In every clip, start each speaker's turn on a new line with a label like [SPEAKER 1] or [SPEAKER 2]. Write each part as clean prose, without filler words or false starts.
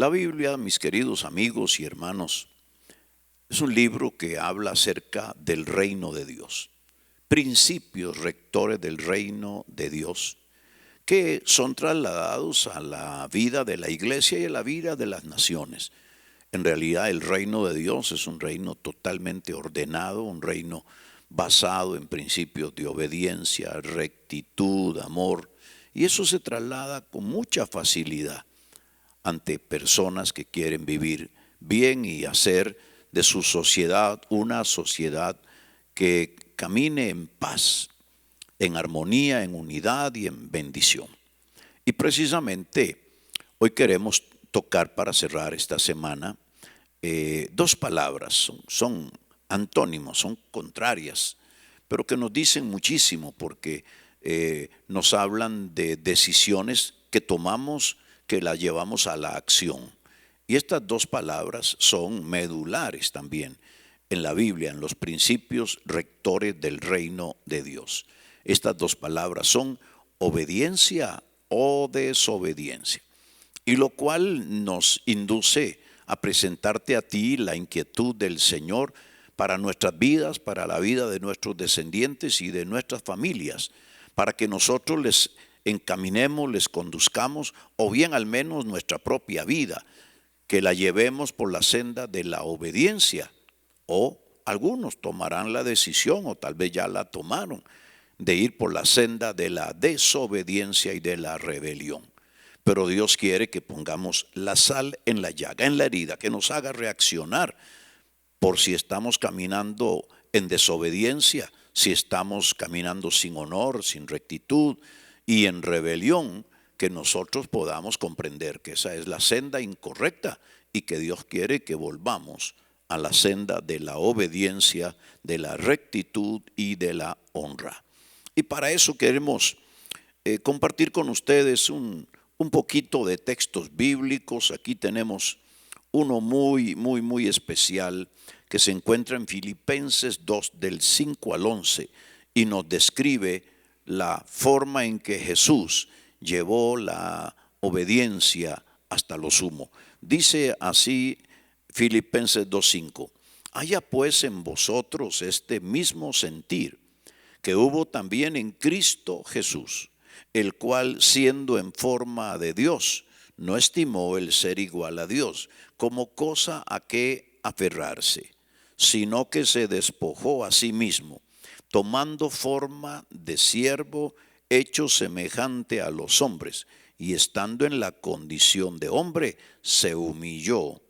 [SPEAKER 1] La Biblia, mis queridos amigos y hermanos, es un libro que habla acerca del reino de Dios, principios rectores del reino de Dios, que son trasladados a la vida de la iglesia y a la vida de las naciones. En realidad el reino de Dios es un reino totalmente ordenado, un reino basado en principios de obediencia, rectitud, amor, y eso se traslada con mucha facilidad ante personas que quieren vivir bien y hacer de su sociedad una sociedad que camine en paz, en armonía, en unidad y en bendición. Y precisamente hoy queremos tocar para cerrar esta semana dos palabras, son antónimos, son contrarias, pero que nos dicen muchísimo porque nos hablan de decisiones que tomamos, que las llevamos a la acción. Y estas dos palabras son medulares también en la Biblia, en los principios rectores del reino de Dios. Estas dos palabras son obediencia o desobediencia, y lo cual nos induce a presentarte a ti la inquietud del Señor para nuestras vidas, para la vida de nuestros descendientes y de nuestras familias, para que nosotros les encaminemos, les conduzcamos, o bien al menos nuestra propia vida, que la llevemos por la senda de la obediencia, o algunos tomarán la decisión, o tal vez ya la tomaron, de ir por la senda de la desobediencia y de la rebelión. Pero Dios quiere que pongamos la sal en la llaga, en la herida, que nos haga reaccionar por si estamos caminando en desobediencia, si estamos caminando sin honor, sin rectitud y en rebelión, que nosotros podamos comprender que esa es la senda incorrecta y que Dios quiere que volvamos a la senda de la obediencia, de la rectitud y de la honra. Y para eso queremos compartir con ustedes un poquito de textos bíblicos. Aquí tenemos uno muy especial que se encuentra en Filipenses 2 del 5 al 11 y nos describe la forma en que Jesús llevó la obediencia hasta lo sumo. Dice así Filipenses 2:5: haya pues en vosotros este mismo sentir que hubo también en Cristo Jesús, el cual, siendo en forma de Dios, no estimó el ser igual a Dios como cosa a que aferrarse, sino que se despojó a sí mismo, tomando forma de siervo, hecho semejante a los hombres, y estando en la condición de hombre, se humilló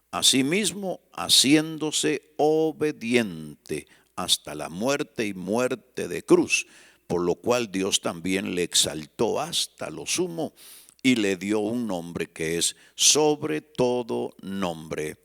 [SPEAKER 1] a sí mismo, haciéndose obediente hasta la muerte y muerte de cruz, por lo cual Dios también le exaltó hasta lo sumo y le dio un nombre que es sobre todo nombre,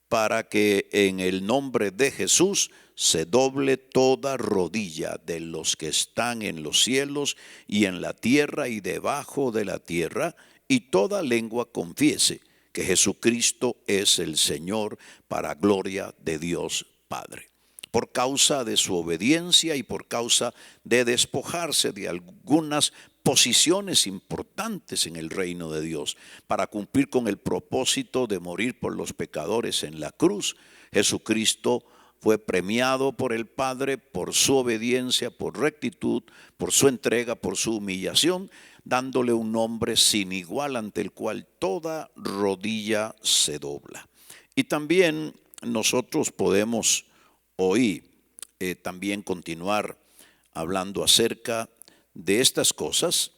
[SPEAKER 1] para que en el nombre de Jesús se doble toda rodilla de los que están en los cielos y en la tierra y debajo de la tierra, y toda lengua confiese que Jesucristo es el Señor, para gloria de Dios Padre. Por causa de su obediencia y por causa de despojarse de algunas posiciones importantes en el reino de Dios, para cumplir con el propósito de morir por los pecadores en la cruz, Jesucristo fue premiado por el Padre por su obediencia, por rectitud, por su entrega, por su humillación, dándole un nombre sin igual ante el cual toda rodilla se dobla. Y también nosotros podemos hoy también continuar hablando acerca de estas cosas.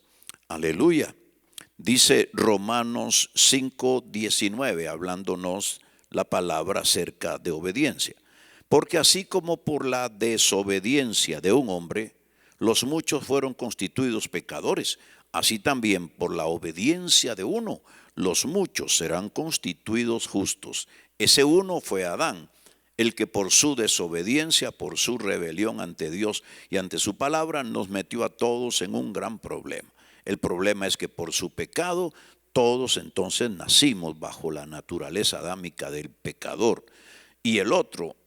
[SPEAKER 1] Aleluya. Dice Romanos 5:19, hablándonos la palabra acerca de obediencia. Porque así como por la desobediencia de un hombre, los muchos fueron constituidos pecadores, así también por la obediencia de uno, los muchos serán constituidos justos. Ese uno fue Adán, el que por su desobediencia, por su rebelión ante Dios y ante su palabra, nos metió a todos en un gran problema. El problema es que por su pecado, todos entonces nacimos bajo la naturaleza adámica del pecador. Y el otro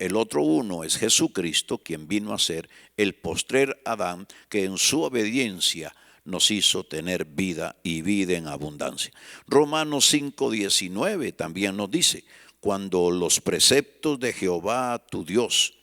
[SPEAKER 1] uno es Jesucristo, quien vino a ser el postrer Adán, que en su obediencia nos hizo tener vida y vida en abundancia. Romanos 5:19 también nos dice, cuando los preceptos de Jehová tu Dios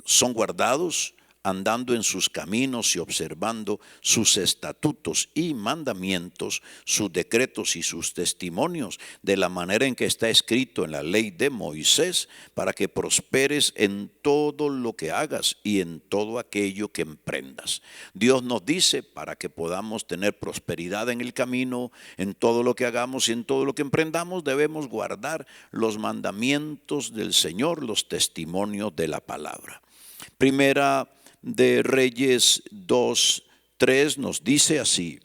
[SPEAKER 1] son guardados, andando en sus caminos y observando sus estatutos y mandamientos, sus decretos y sus testimonios, de la manera en que está escrito en la ley de Moisés, para que prosperes en todo lo que hagas y en todo aquello que emprendas. Dios nos dice para que podamos tener prosperidad en el camino, en todo lo que hagamos y en todo lo que emprendamos, debemos guardar los mandamientos del Señor, los testimonios de la palabra. Primera de Reyes 2:3 nos dice así: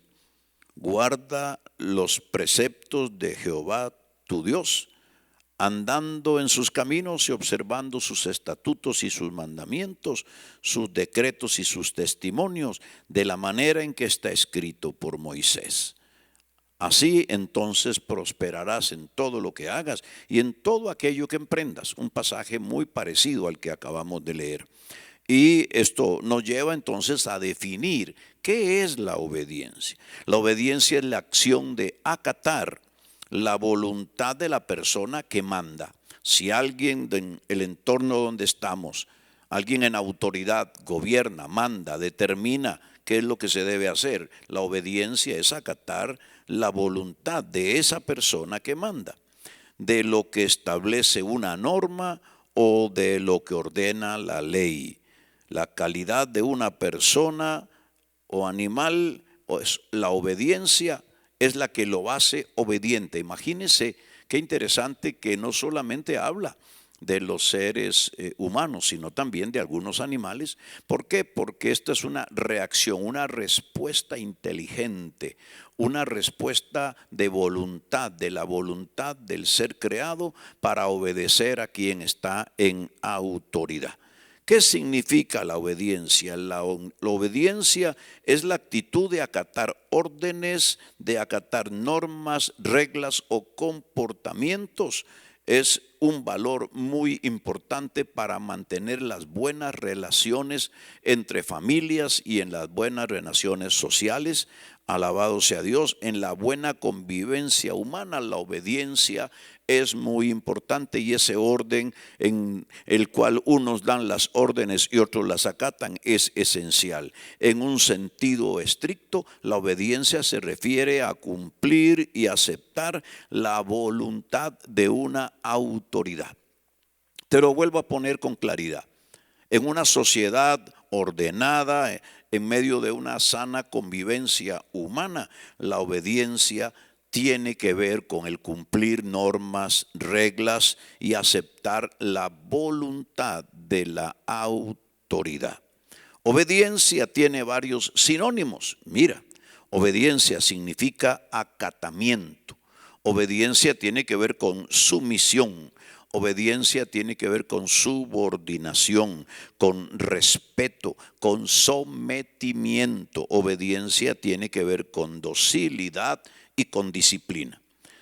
[SPEAKER 1] guarda los preceptos de Jehová tu Dios, andando en sus caminos y observando sus estatutos y sus mandamientos, sus decretos y sus testimonios, de la manera en que está escrito por Moisés. Así entonces prosperarás en todo lo que hagas y en todo aquello que emprendas. Un pasaje muy parecido al que acabamos de leer. Y esto nos lleva entonces a definir qué es la obediencia. La obediencia es la acción de acatar la voluntad de la persona que manda. Si alguien en el entorno donde estamos, alguien en autoridad, gobierna, manda, determina qué es lo que se debe hacer, la obediencia es acatar la voluntad de esa persona que manda, de lo que establece una norma o de lo que ordena la ley. La calidad de una persona o animal, la obediencia es la que lo hace obediente. Imagínense qué interesante que no solamente habla de los seres humanos, sino también de algunos animales. ¿Por qué? Porque esta es una reacción, una respuesta inteligente, una respuesta de voluntad, de la voluntad del ser creado para obedecer a quien está en autoridad. ¿Qué significa la obediencia? La obediencia es la actitud de acatar órdenes, de acatar normas, reglas o comportamientos. Es un valor muy importante para mantener las buenas relaciones entre familias y en las buenas relaciones sociales. Alabado sea Dios. En la buena convivencia humana, la obediencia es muy importante, y ese orden en el cual unos dan las órdenes y otros las acatan es esencial. En un sentido estricto, la obediencia se refiere a cumplir y aceptar la voluntad de una autoridad. Te lo vuelvo a poner con claridad. En una sociedad ordenada, en medio de una sana convivencia humana, la obediencia tiene que ver con el cumplir normas, reglas y aceptar la voluntad de la autoridad. Obediencia tiene varios sinónimos. Mira, obediencia significa acatamiento. Obediencia tiene que ver con sumisión. Obediencia tiene que ver con subordinación, con respeto, con sometimiento. Obediencia tiene que ver con docilidad y con disciplina.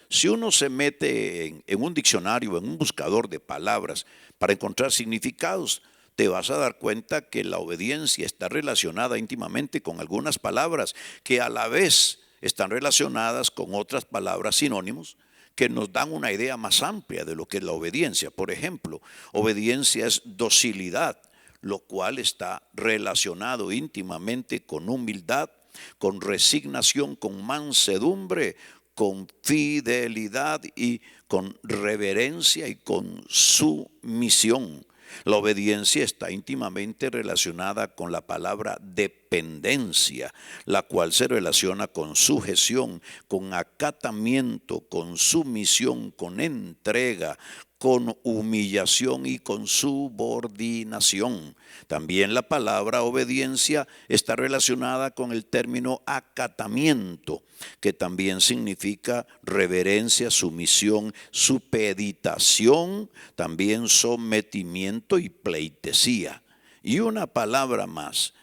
[SPEAKER 1] Si uno se mete en un diccionario, en un buscador de palabras para encontrar significados, te vas a dar cuenta que la obediencia está relacionada íntimamente con algunas palabras que a la vez están relacionadas con otras palabras sinónimos que nos dan una idea más amplia de lo que es la obediencia. Por ejemplo, obediencia es docilidad, lo cual está relacionado íntimamente con humildad, con resignación, con mansedumbre, con fidelidad y con reverencia y con sumisión. La obediencia está íntimamente relacionada con la palabra dependencia, la cual se relaciona con sujeción, con acatamiento, con sumisión, con entrega, con humillación y con subordinación. También la palabra obediencia está relacionada con el término acatamiento, que también significa reverencia, sumisión, supeditación, también sometimiento y pleitesía. Y una palabra más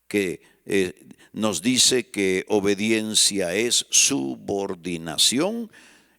[SPEAKER 1] que nos dice que obediencia es subordinación.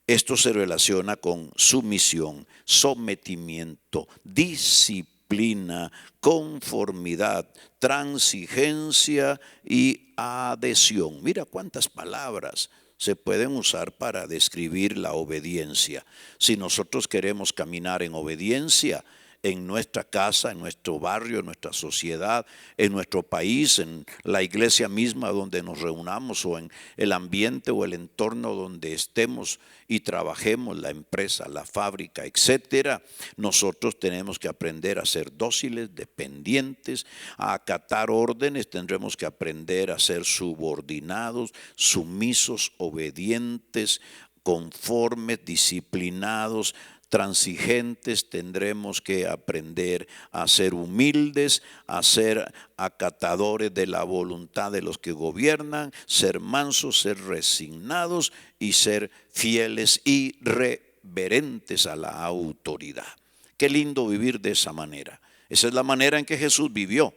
[SPEAKER 1] Esto se relaciona con sumisión, sometimiento, disciplina disciplina, conformidad, transigencia y adhesión. Mira cuántas palabras se pueden usar para describir la obediencia. Si nosotros queremos caminar en obediencia en nuestra casa, en nuestro barrio, en nuestra sociedad, en nuestro país, en la iglesia misma donde nos reunamos o en el ambiente o el entorno donde estemos y trabajemos, la empresa, la fábrica, etcétera, nosotros tenemos que aprender a ser dóciles, dependientes, a acatar órdenes, tendremos que aprender a ser subordinados, sumisos, obedientes, conformes, disciplinados, transigentes. Tendremos que aprender a ser humildes, a ser acatadores de la voluntad de los que gobiernan, ser mansos, ser resignados y ser fieles y reverentes a la autoridad. Qué lindo vivir de esa manera. Esa es la manera en que Jesús vivió.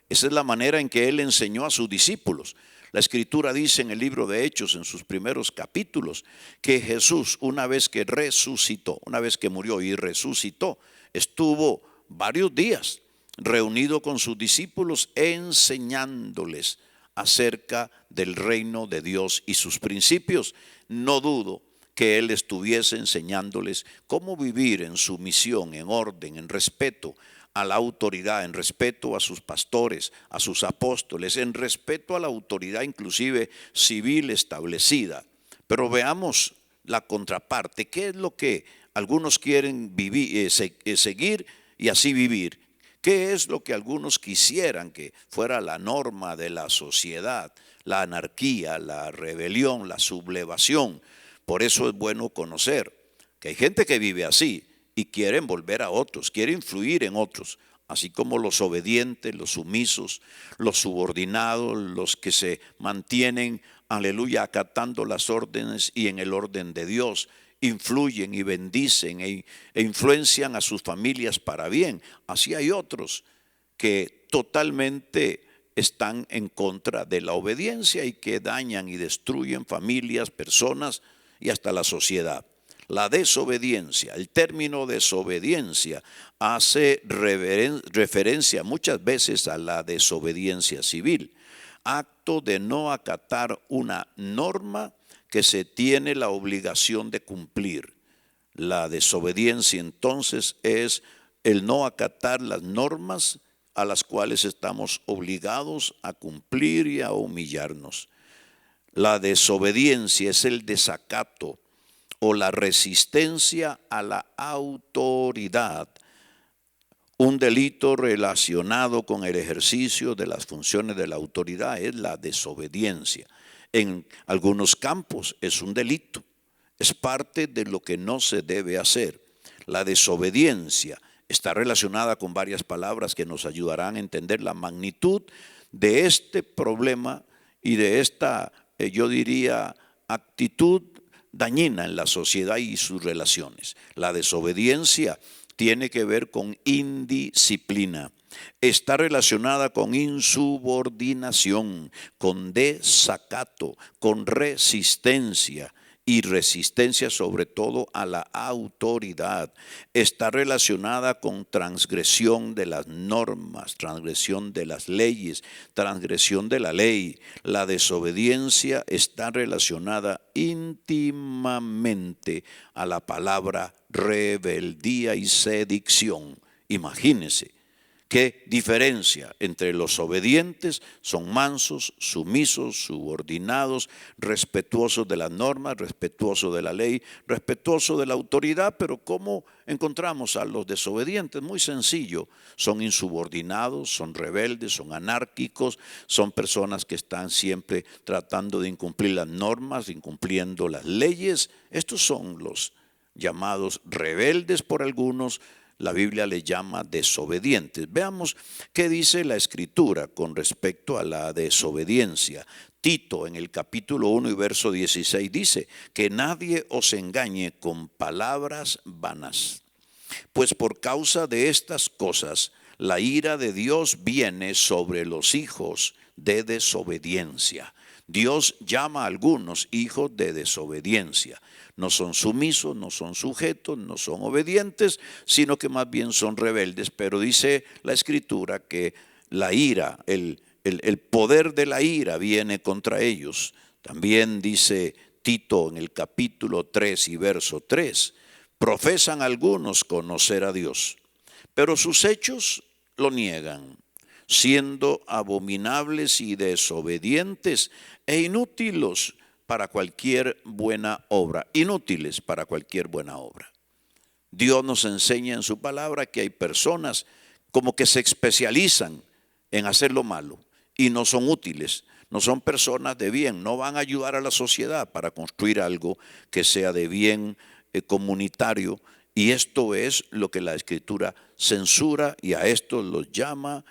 [SPEAKER 1] Esa es la manera en que Él enseñó a sus discípulos. La Escritura dice en el libro de Hechos, en sus primeros capítulos, que Jesús, una vez que resucitó, una vez que murió y resucitó, estuvo varios días reunido con sus discípulos enseñándoles acerca del reino de Dios y sus principios. No dudo que Él estuviese enseñándoles cómo vivir en sumisión, en orden, en respeto a la autoridad, en respeto a sus pastores, a sus apóstoles, en respeto a la autoridad inclusive civil establecida. Pero veamos la contraparte. ¿Qué es lo que algunos quieren seguir y así vivir? ¿Qué es lo que algunos quisieran que fuera la norma de la sociedad? La anarquía, la rebelión, la sublevación. Por eso es bueno conocer que hay gente que vive así y quiere envolver a otros, quiere influir en otros, así como los obedientes, los sumisos, los subordinados, los que se mantienen, aleluya, acatando las órdenes y en el orden de Dios, influyen y bendicen e influencian a sus familias para bien. Así hay otros que totalmente están en contra de la obediencia y que dañan y destruyen familias, personas y hasta la sociedad. La desobediencia, el término desobediencia hace referencia muchas veces a la desobediencia civil, acto de no acatar una norma que se tiene la obligación de cumplir. La desobediencia entonces es el no acatar las normas a las cuales estamos obligados a cumplir y a humillarnos. La desobediencia es el desacato o la resistencia a la autoridad, un delito relacionado con el ejercicio de las funciones de la autoridad es la desobediencia. En algunos campos es un delito, es parte de lo que no se debe hacer. La desobediencia está relacionada con varias palabras que nos ayudarán a entender la magnitud de este problema y de esta, yo diría, actitud dañina en la sociedad y sus relaciones. La desobediencia tiene que ver con indisciplina. Está relacionada con insubordinación, con desacato, con resistencia y resistencia sobre todo a la autoridad. Está relacionada con transgresión de las normas, transgresión de las leyes, transgresión de la ley. La desobediencia está relacionada íntimamente a la palabra rebeldía y sedición. Imagínense. ¿Qué diferencia entre los obedientes? Son mansos, sumisos, subordinados, respetuosos de las normas, respetuosos de la ley, respetuosos de la autoridad. Pero ¿cómo encontramos a los desobedientes? Muy sencillo, son insubordinados, son rebeldes, son anárquicos, son personas que están siempre tratando de incumplir las normas, incumpliendo las leyes. Estos son los llamados rebeldes por algunos. La Biblia le llama desobedientes. Veamos qué dice la Escritura con respecto a la desobediencia. Tito en el capítulo 1 y verso 16 dice que nadie os engañe con palabras vanas, pues por causa de estas cosas la ira de Dios viene sobre los hijos de desobediencia. Dios llama a algunos hijos de desobediencia. No son sumisos, no son sujetos, no son obedientes, sino que más bien son rebeldes. Pero dice la Escritura que la ira, el poder de la ira viene contra ellos. También dice Tito en el capítulo 3 y verso 3, profesan algunos conocer a Dios, pero sus hechos lo niegan, siendo abominables y desobedientes e inútiles para cualquier buena obra. Inútiles para cualquier buena obra. Dios nos enseña en su palabra que hay personas como que se especializan en hacer lo malo y no son útiles, no son personas de bien, no van a ayudar a la sociedad para construir algo que sea de bien comunitario. Y esto es lo que la Escritura censura y a esto los llama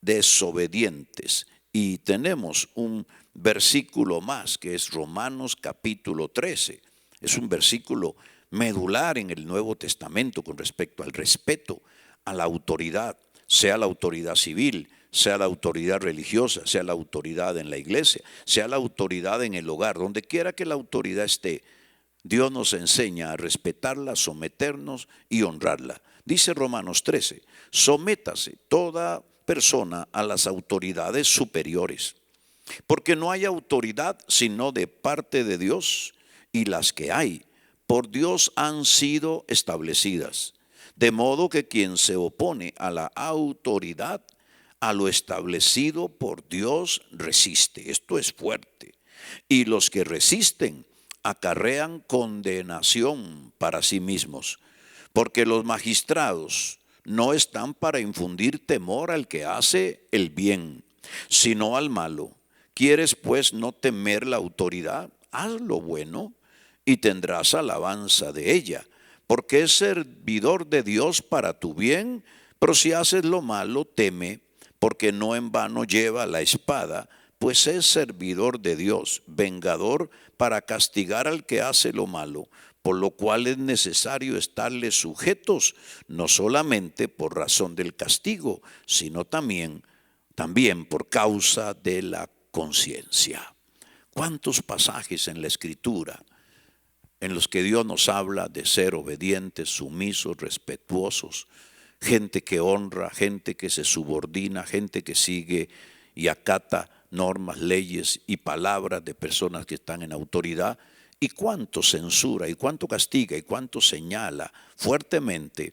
[SPEAKER 1] desobedientes. Y tenemos un versículo más que es Romanos capítulo 13. Es un versículo medular en el Nuevo Testamento con respecto al respeto a la autoridad, sea la autoridad civil, sea la autoridad religiosa, sea la autoridad en la iglesia, sea la autoridad en el hogar, donde quiera que la autoridad esté. Dios nos enseña a respetarla, someternos y honrarla. Dice Romanos 13, sométase toda persona a las autoridades superiores, porque no hay autoridad sino de parte de Dios, y las que hay por Dios han sido establecidas. De modo que quien se opone a la autoridad, a lo establecido por Dios resiste. Esto es fuerte. Y los que resisten acarrean condenación para sí mismos, porque los magistrados no están para infundir temor al que hace el bien, sino al malo. ¿Quieres pues no temer la autoridad? Haz lo bueno y tendrás alabanza de ella, porque es servidor de Dios para tu bien. Pero si haces lo malo, teme, porque no en vano lleva la espada, pues es servidor de Dios, vengador para castigar al que hace lo malo, por lo cual es necesario estarle sujetos, no solamente por razón del castigo, sino también por causa de la conciencia. ¿Cuántos pasajes en la Escritura en los que Dios nos habla de ser obedientes, sumisos, respetuosos, gente que honra, gente que se subordina, gente que sigue y acata normas, leyes y palabras de personas que están en autoridad? ¿Y cuánto censura y cuánto castiga y cuánto señala fuertemente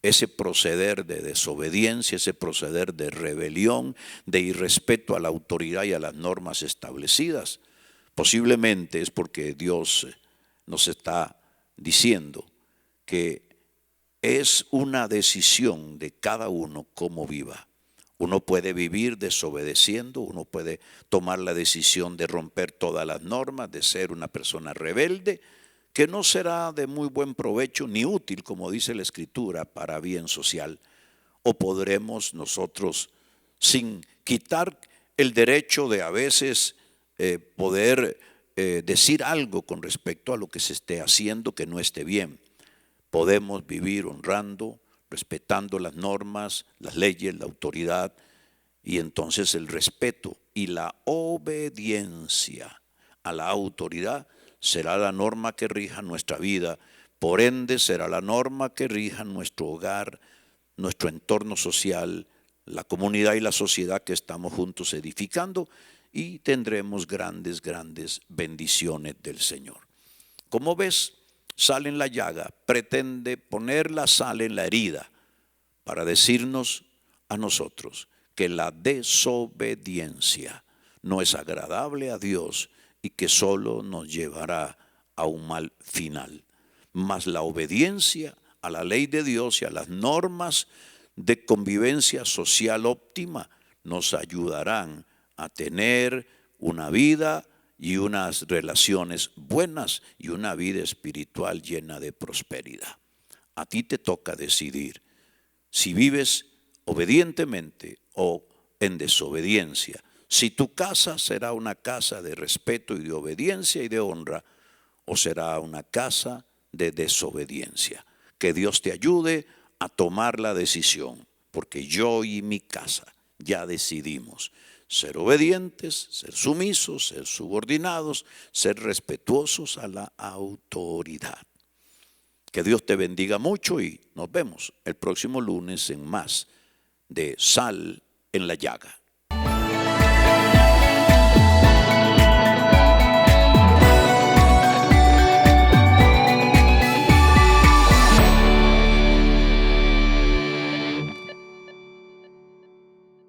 [SPEAKER 1] ese proceder de desobediencia, ese proceder de rebelión, de irrespeto a la autoridad y a las normas establecidas? Posiblemente es porque Dios nos está diciendo que es una decisión de cada uno cómo viva. Uno puede vivir desobedeciendo, uno puede tomar la decisión de romper todas las normas, de ser una persona rebelde, que no será de muy buen provecho ni útil, como dice la Escritura, para bien social. O podremos nosotros, sin quitar el derecho de a veces poder decir algo con respecto a lo que se esté haciendo que no esté bien, podemos vivir honrando, respetando las normas, las leyes, la autoridad, y entonces el respeto y la obediencia a la autoridad será la norma que rija nuestra vida. Por ende será la norma que rija nuestro hogar, nuestro entorno social, la comunidad y la sociedad que estamos juntos edificando, y tendremos grandes bendiciones del Señor. Como ves, sal en la llaga, pretende poner la sal en la herida para decirnos a nosotros que la desobediencia no es agradable a Dios y que solo nos llevará a un mal final. Mas la obediencia a la ley de Dios y a las normas de convivencia social óptima nos ayudarán a tener una vida y unas relaciones buenas y una vida espiritual llena de prosperidad. A ti te toca decidir si vives obedientemente o en desobediencia. Si tu casa será una casa de respeto y de obediencia y de honra, o será una casa de desobediencia. Que Dios te ayude a tomar la decisión, porque yo y mi casa ya decidimos ser obedientes, ser sumisos, ser subordinados, ser respetuosos a la autoridad. Que Dios te bendiga mucho y nos vemos el próximo lunes en más de Sal en la Llaga.